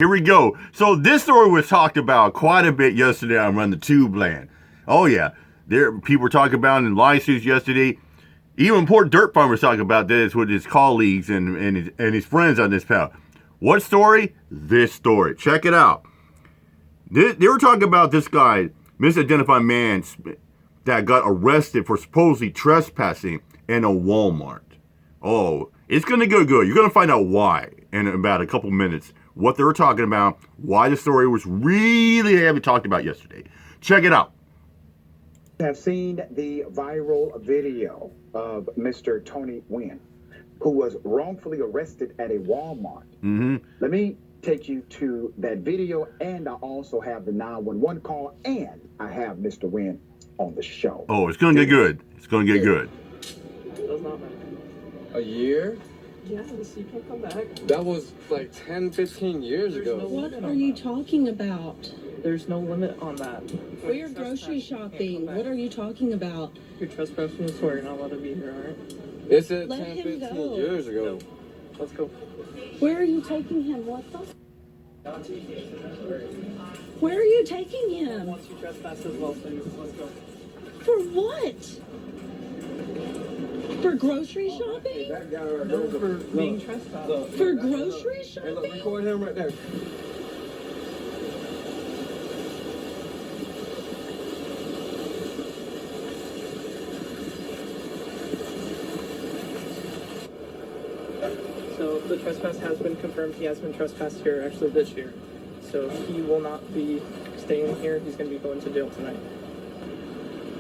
Here we go. So this story was talked about quite a bit yesterday on Run the Tube Land. Oh yeah, people were talking about in live streams yesterday. Even poor dirt farmers talking about this with his colleagues and his friends on this panel. What story? This story. Check it out. They were talking about this guy, misidentified man, that got arrested for supposedly trespassing in a Walmart. Oh, it's gonna go good. You're gonna find out why in about a couple minutes. What they were talking about, why the story was really heavily talked about yesterday. Check it out. Have seen the viral video of Mr. Tony Wynn, who was wrongfully arrested at a Walmart. Let me take you to that video, and I also have the 911 call, and I have Mr. Wynn on the show. Oh, it's going to get good. It's going to get good. Does not matter. A year? Yes, you can come back. That was like 10, 15 years ago. What are you talking about? There's no limit on that. We're grocery shopping. What are you talking about? You're trespassing the store. You're not allowed to be here, alright? It said Let 10, him 15 go. years ago. Let's go. Where are you taking him? What the? Where are you taking him? Once you trespass as well, so let's go. For what? For grocery shopping? That guy right No, there. for being trespassed. For grocery Hey, look, shopping? record him right there. So the trespass has been confirmed. He has been trespassed here actually this year. So he will not be staying here. He's going to be going to jail tonight.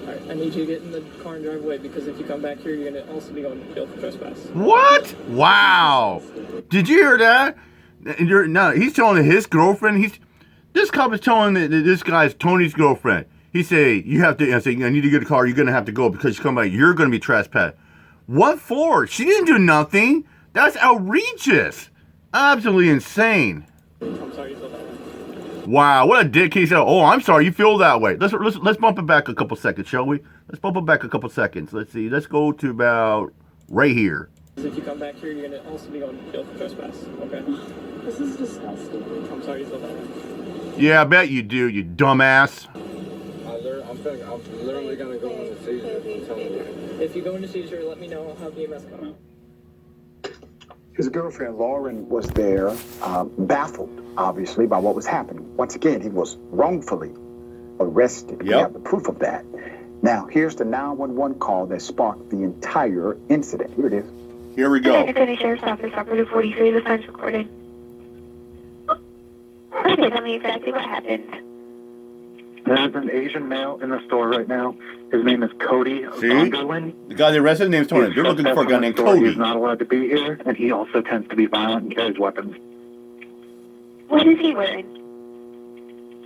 Alright, I need you to get in the car and drive away, because if you come back here, you're going to also be going to jail for trespass. What? Wow. Did you hear that? No, he's telling his girlfriend. This cop is telling that this guy's Tony's girlfriend. He say, you have to, I say, I need to get a car. You're going to have to go because you come back. You're going to be trespassed. What for? She didn't do nothing. That's outrageous. Absolutely insane. I'm sorry you feel that way. Wow, what a dick. He said, oh, I'm sorry you feel that way. Let's bump it back a couple seconds, shall we? Let's bump it back a couple seconds. Let's see. Let's go to about right here. If you come back here, you're going to also be going to jail for trespass. Okay? This is disgusting. I'm sorry you feel that way. Yeah, I bet you do, you dumbass. I'm literally gonna go in the seizure. I'm telling you. If you go into seizure, let me know. I'll have EMS come out. His girlfriend Lauren was there, baffled, obviously, by what was happening. Once again, he was wrongfully arrested. We have the proof of that. Now, here's the 911 call that sparked the entire incident. Here it is. Here we go. County Sheriff's Office, Operative 43, the phone's recorded. Okay, tell me exactly what happened. There's an Asian male in the store right now. His name is Cody Vonderlin. The guy they arrested name's Tony. They're looking for a guy named Cody. He's not allowed to be here, and he also tends to be violent and carries weapons. What is he wearing?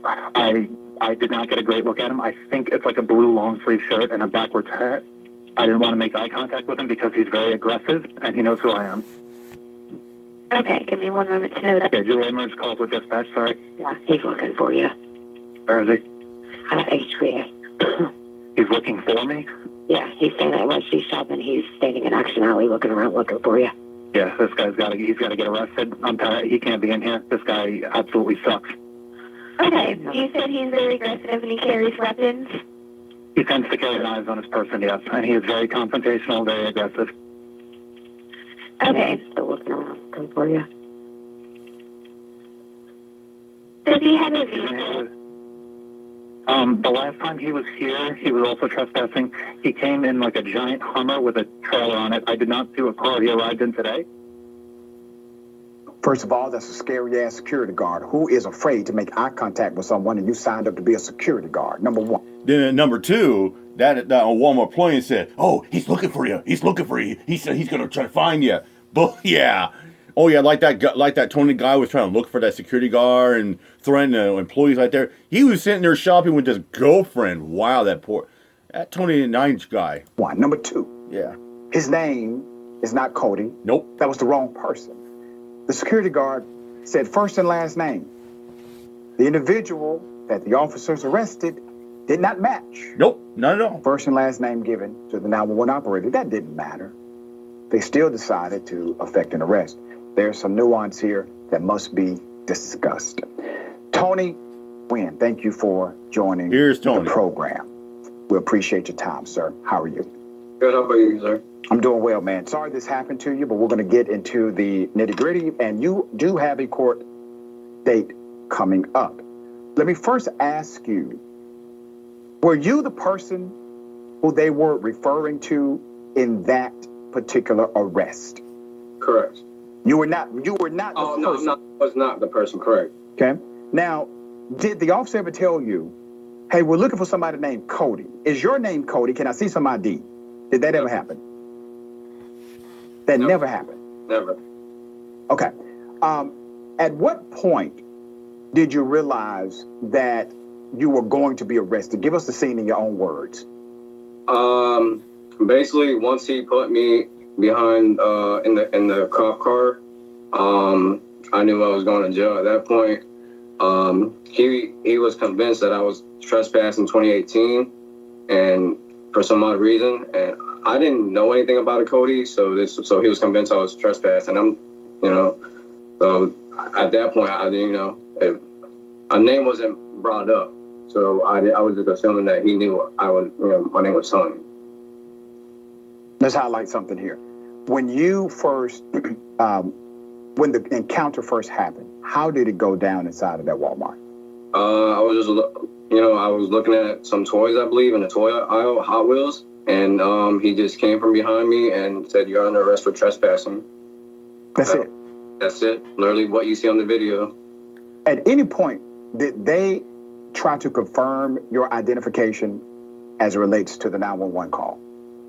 I did not get a great look at him. I think it's like a blue long sleeve shirt and a backwards hat. I didn't want to make eye contact with him because he's very aggressive, and he knows who I am. Okay, give me one moment to know that. Okay, Julie Emerge calls with dispatch, sorry. Yeah, he's looking for you. Where is he? I think it's clear. He's looking for me? Yeah, he's saying that once he's stopping, he's standing in Action Alley looking around looking for you. Yeah, this guy's he's got to get arrested. I'm tired. He can't be in here. This guy absolutely sucks. Okay, you said he's very aggressive and he carries weapons? He tends to carry knives on his person, yes. And he is very confrontational, very aggressive. Okay. Still looking around looking for you. Does he have a vehicle? The last time he was here, he was also trespassing. He came in like a giant Hummer with a trailer on it. I did not see what car he arrived in today. First of all, that's a scary-ass security guard. Who is afraid to make eye contact with someone and you signed up to be a security guard? Number one. Then number two, that Walmart employee said, oh, he's looking for you. He's looking for you. He said he's going to try to find you. But yeah. Oh, yeah, like that Tony guy was trying to look for that security guard and threatening employees right there. He was sitting there shopping with his girlfriend. Wow, that Tony Nines guy. One. Number two. Yeah. His name is not Cody. Nope. That was the wrong person. The security guard said first and last name. The individual that the officers arrested did not match. Nope, not at all. First and last name given to the 911 operator. That didn't matter. They still decided to effect an arrest. There's some nuance here that must be discussed. Tony Wynn, thank you for joining Here's Tony. the program. We appreciate your time, sir. How are you? Good. How about you, sir? I'm doing well, man. Sorry this happened to you, but we're going to get into the nitty-gritty, and you do have a court date coming up. Let me first ask you, were you the person who they were referring to in that particular arrest? Correct. You were not the Oh, person. no, I was not the person. Correct. Okay. Now, did the officer ever tell you, hey, we're looking for somebody named Cody? Is your name Cody? Can I see some ID? Did that ever happen? That No. never happened. Never. Okay. At what point did you realize that you were going to be arrested? Give us the scene in your own words. Basically, once he put me behind in the cop car, I knew I was going to jail. At that point, he was convinced that I was trespassed in 2018, and for some odd reason, and I didn't know anything about it, Cody. So he was convinced I was trespassed, and so at that point, a name wasn't brought up. So I was just assuming that he knew my name was Tony. Let's highlight something here. When you first, when the encounter first happened, how did it go down inside of that Walmart? I was just, I was looking at some toys, I believe, in the toy aisle, Hot Wheels, and he just came from behind me and said, "You're under arrest for trespassing." That's it. That's it. Literally what you see on the video. At any point, did they try to confirm your identification as it relates to the 911 call?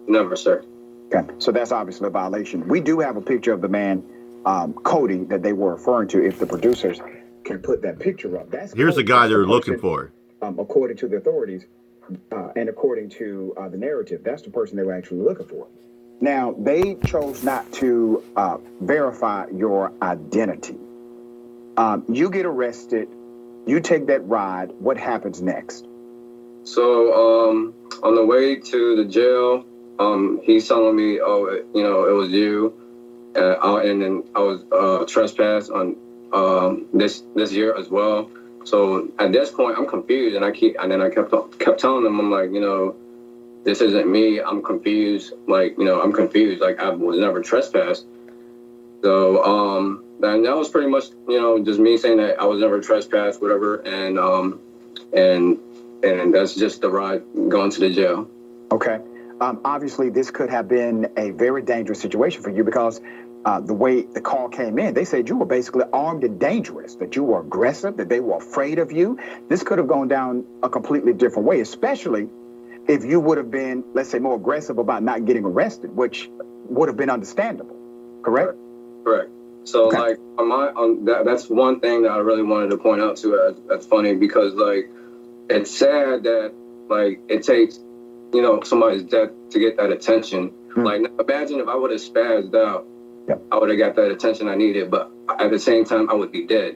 Never, sir. Okay, so that's obviously a violation. We do have a picture of the man, Cody, that they were referring to. If the producers can put that picture up, Here's the guy they're looking for. According to the authorities, and according to the narrative, that's the person they were actually looking for. Now, they chose not to verify your identity. You get arrested. You take that ride. What happens next? So on the way to the jail, he's telling me, "Oh, it was you," and then I was trespassed on this year as well. So at this point, I'm confused, and I kept telling them, I'm like, this isn't me. I'm confused. I'm confused. Like, I was never trespassed. So and that was pretty much just me saying that I was never trespassed, whatever, and that's just the ride going to the jail. Okay. Obviously, this could have been a very dangerous situation for you because the way the call came in, they said you were basically armed and dangerous, that you were aggressive, that they were afraid of you. This could have gone down a completely different way, especially if you would have been, let's say, more aggressive about not getting arrested, which would have been understandable. Correct? Correct. So, okay. That's one thing that I really wanted to point out to. That's funny because, it's sad that, it takes, somebody's death to get that attention. Mm-hmm. Imagine if I would have spazzed out, yep. I would have got that attention I needed, but at the same time, I would be dead.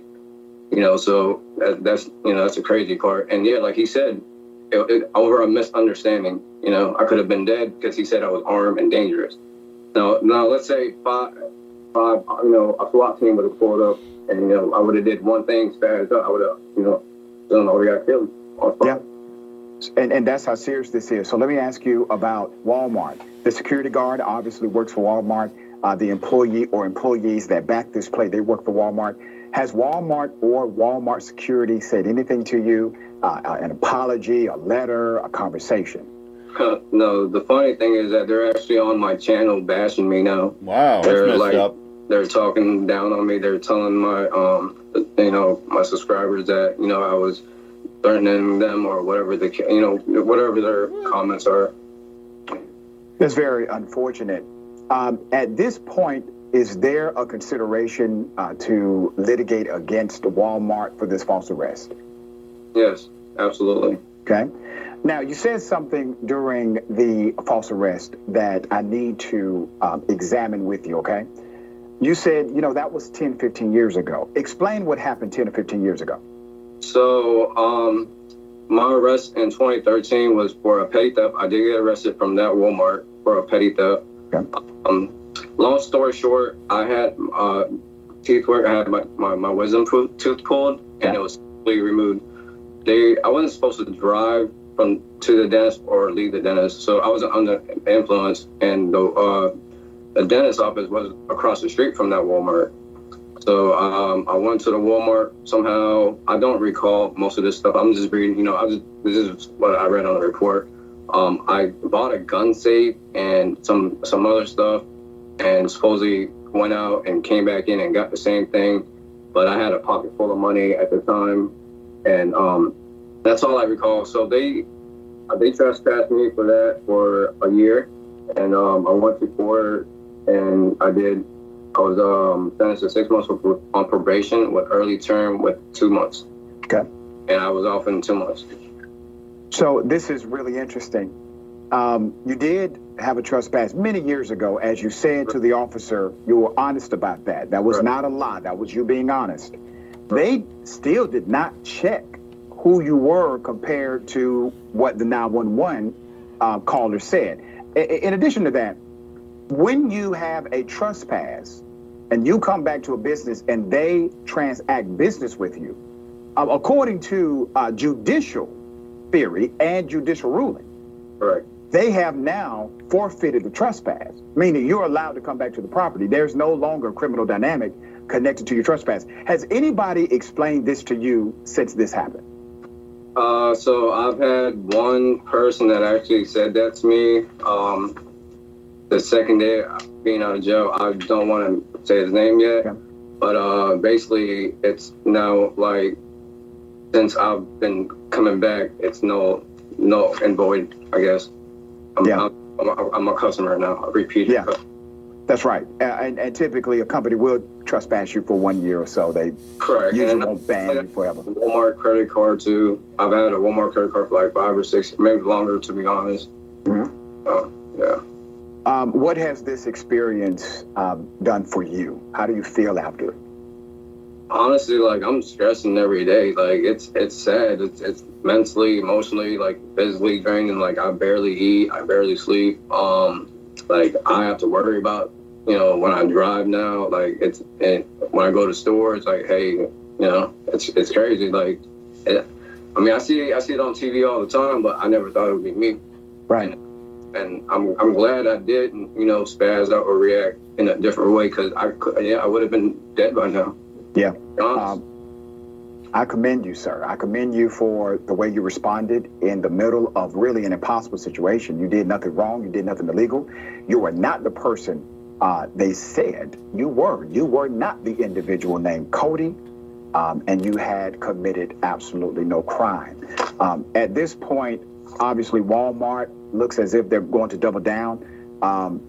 So that's a crazy part. And yeah, like he said, over a misunderstanding, I could have been dead because he said I was armed and dangerous. Now let's say five, a SWAT team would have pulled up, and I would have did one thing, spazzed up. I would have, I would have got killed. Yeah. And that's how serious this is. So let me ask you about Walmart. The security guard obviously works for Walmart. The employee or employees that back this play, they work for Walmart. Has Walmart or Walmart security said anything to you? An apology, a letter, a conversation? No, the funny thing is that they're actually on my channel bashing me now. Wow, that's messed up. They're talking down on me. They're telling my, my subscribers that, I was threatening them or whatever whatever their comments are. That's very unfortunate. At this point, is there a consideration to litigate against Walmart for this false arrest? Yes, absolutely. Okay. Now, you said something during the false arrest that I need to examine with you, okay? You said, that was 10, 15 years ago. Explain what happened 10 or 15 years ago. So, my arrest in 2013 was for a petty theft. I did get arrested from that Walmart for a petty theft. Okay. Long story short, I had teeth work. I had my wisdom tooth pulled, and it was completely removed. I wasn't supposed to drive to the dentist or leave the dentist, so I was under influence, and the dentist office was across the street from that Walmart. So I went to the Walmart somehow. I don't recall most of this stuff. I'm just reading, this is what I read on the report. I bought a gun safe and some other stuff, and supposedly went out and came back in and got the same thing. But I had a pocket full of money at the time, and that's all I recall. So they trespassed me for that for a year, and I went to court, and I was sentenced to 6 months on probation with early term with 2 months. Okay. And I was off in 2 months. So this is really interesting. You did have a trespass many years ago. As you said to the officer, you were honest about that. That was not a lie. That was you being honest. They still did not check who you were compared to what the 911 caller said. In addition to that, when you have a trespass and you come back to a business and they transact business with you, according to judicial theory and judicial ruling, they have now forfeited the trespass, meaning you're allowed to come back to the property. There's no longer a criminal dynamic connected to your trespass. Has anybody explained this to you since this happened? So I've had one person that actually said that to me. The second day being out of jail, I don't want to say his name yet, but basically it's now like, since I've been coming back, it's no and void, I guess. I'm a customer now, a repeat customer. That's right. And typically a company will trespass you for 1 year or so. They usually won't ban you forever. Walmart credit card too. I've had a Walmart credit card for like 5 or 6, maybe longer, to be honest. Yeah. What has this experience done for you? How do you feel after it? Honestly, like, I'm stressing every day. Like, it's sad. It's mentally, emotionally, like physically draining. Like, I barely eat, I barely sleep. Like, I have to worry about, when I drive now. Like, when I go to stores, like, hey, it's crazy. Like, I see it on TV all the time, but I never thought it would be me. Right. And I'm glad I didn't, spaz out or react in a different way, because I would have been dead by now. Yeah. I commend you, sir. I commend you for the way you responded in the middle of really an impossible situation. You did nothing wrong. You did nothing illegal. You were not the person they said you were. You were not the individual named Cody, and you had committed absolutely no crime. At this point, obviously, Walmart looks as if they're going to double down.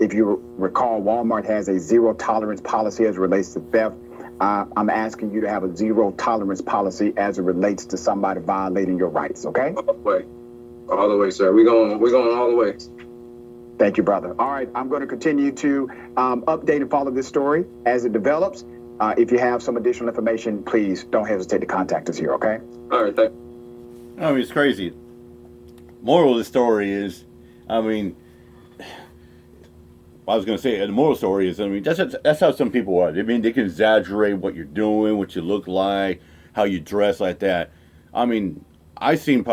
If you recall, Walmart has a zero tolerance policy as it relates to theft. I'm asking you to have a zero tolerance policy as it relates to somebody violating your rights, okay? All the way, sir. We're going all the way. Thank you, brother. All right, I'm going to continue to update and follow this story as it develops. If you have some additional information, please don't hesitate to contact us here, okay? All right, thank you. It's crazy. Moral of the story is, I was going to say, the moral story is, that's how some people are. They can exaggerate what you're doing, what you look like, how you dress like that. I've seen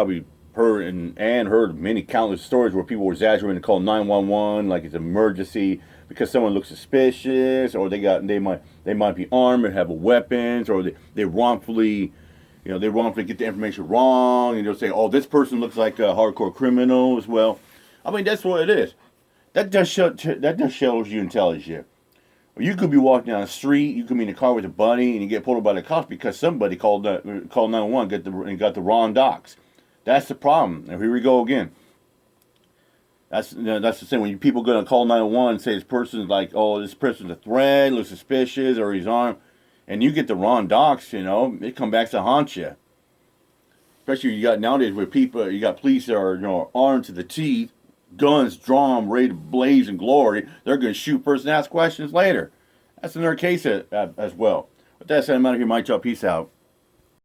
heard many countless stories where people were exaggerating and call 911 like it's an emergency because someone looks suspicious, or they might be armed and have weapons, or they wrongfully get the information wrong, and they'll say, oh, this person looks like a hardcore criminal as well. That's what it is. That just shows you and tells you. You could be walking down the street, you could be in a car with a buddy, and you get pulled over by the cops because somebody called 911 and got the wrong docs. That's the problem. And here we go again. That's the thing. When people go to call 911 and say this person's like, oh, this person's a threat, looks suspicious, or he's armed, and you get the wrong docs, it come back to haunt you. Especially you got nowadays where you got police that are armed to the teeth, guns drawn, ready to blaze in glory. They're going to shoot first and ask questions later. That's another case as well. With that said, I'm out of here. Mike Joe. Peace out.